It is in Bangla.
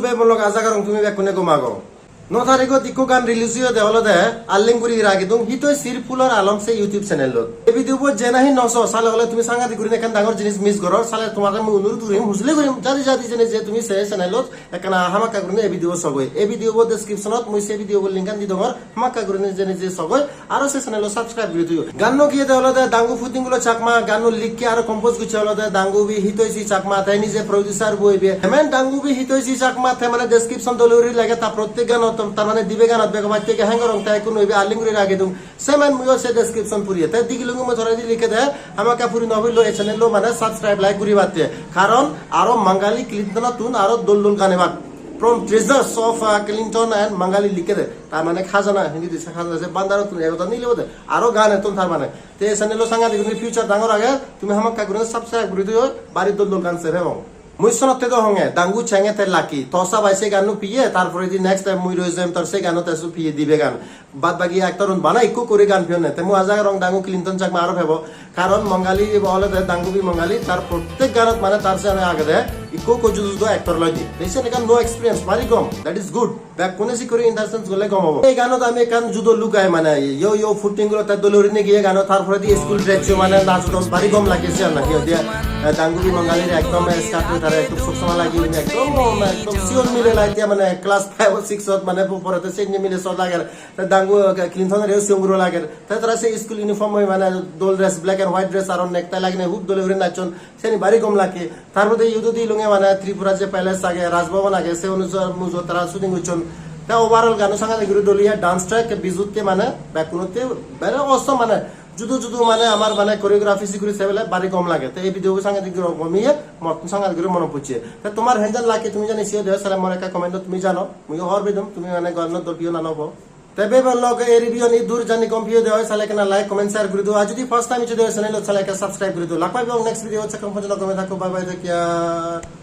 be molok azagarong tumi be kune gumago. No tariko tikko gan release de holode Alleyng Guri Ragedung hitoi sirfular alam se YouTube channel lot. E video bo jenahi 900 sale hole tumi sangati guri ekan dangor jinis miss goror sale tomar mu unur turim husle gurim jadi jene je tumi se channel lot ekana hamaka guri e video sogoi. E video bo description ot moi se video bo link an di dongor hamaka guri jene je sogoi aro se channel subscribe guri tuyo. Ganno kiye de holode dangu futing gulo Chakma ganno likki aro compose guche holode dangu bi hitoi si Chakma tai nije producer boibe. Hemen dangu bi hitoi si Chakma the mane description dolori lage ta prottek gan তার মানে দিবে গানত বেগ মাইতে কে হ্যাঙ্গরং তাই কোন হইবে Alleyng Guri Ragedung সেমান মুয়ো সে ডেসক্রিপশন পুরিয়ে তাই দিগিলুঙ্গু মে ধরে দি লিখে দে আমাকা পুরি নবিল লো এই চ্যানেল লো মানে সাবস্ক্রাইব লাইক করি বাতে কারণ আরো মাঙ্গালি ক্লিনটন তুন আরো দলদল গানে বাক from treasures of Clinton and Mangali লিখে দে তার মানে খাজানা হিন্দি দিছে খাজানা যে বান্দারো তুমি এগোটা নিলে বদে আরো গানে তুন তার মানে তে এই চ্যানেল লো সাঙ্গা দিগুনি ফিউচার ডাঙর আগে তুমি আমাকা করে সাবস্ক্রাইব করি দিও বাড়ি দলদল গান সে হেমং মুইসনতে তো হঙে দাঙ্গু চেঙে তে লাকি তসা বাইসে গানু পিয়ে তারপরে দি নেক্সট টাইম মুই রইজেম তোর সে গানো তেসু পিয়ে দিবে গান বাদ বাকি একতরুন বানা ইকো করে গান পিও না তে মু আজা রং দাঙ্গু ক্লিনটন চাকমা আরো ভেবো কারণ মঙ্গালি বলে দে দাঙ্গু বি মঙ্গালি তার প্রত্যেক গানত মানে তার সে আগে দে ইকো কো জুজু একটর লই দি দেশে নেকান নো এক্সপেরিয়েন্স মারি কম দ্যাট ইজ গুড ব্যাক কোনে সি করে ইন্টারসেন্স গলে কম হবে এই গানত আমি কান জুদো লুকাই মানে ইয়ো ফুটিং গুলো তা দলরি নে গিয়ে গানো তারপরে দি স্কুল ড্রেস মানে নাচ দস ভারি কম লাগেছে না কি দিয়া দাঙ্গু বি মঙ্গালি একদম স্কার্ট তারে একটু সুকসমা লাগি একদম সিওন মিলে লাইতিয়া মানে ক্লাস 5 or 6 মানে পরেতে সেনি মিলে সব লাগে দাঙ্গু ক্লিনটনের এও সিংগুরো লাগে তারা সে স্কুল ইউনিফর্ম মানে দোল dress black and white dress আর নেকটাই লাগনে হুক দলে উড়ে নাচন সেনি ভারি কম লাগে তারপরে ইউদু দি লুঙ্গে মানে ত্রিপুরা যে প্যালেস আগে রাজভবন আগে সে অনুযায়ী মুজো তারা শুটিং হইছন তা ওভারঅল গানো সঙ্গে গুরু দলিয়া ডান্স ট্র্যাক বিজুতে মানে ব্যাকুনতে বেরে অসম মানে যুদু যুদু মানে আমার মানে কোরিওগ্রাফি শিখুরি সেবেলে বাড়ি কম লাগে তো এই ভিডিও সাংঘাতিক কমিয়ে সাংঘাতিক মনে পড়ছে তা তোমার হ্যান্ডেল লাগে তুমি জানি সিও দেও সালাম মরে কা কমেন্ট তুমি জানো মুই হর বেদম তুমি মানে গন্ন দলপিও না নব তবে বলক এই রিভিউ নি দূর জানি কম্পিও দেও সালে কেনা লাইক কমেন্ট শেয়ার করে দাও আর যদি ফার্স্ট টাইম যদি চ্যানেল চ্যানেলকে সাবস্ক্রাইব করে দাও লাখ পাইবে নেক্সট ভিডিও হচ্ছে কম পর্যন্ত কমে থাকো বাই বাই টেক কেয়ার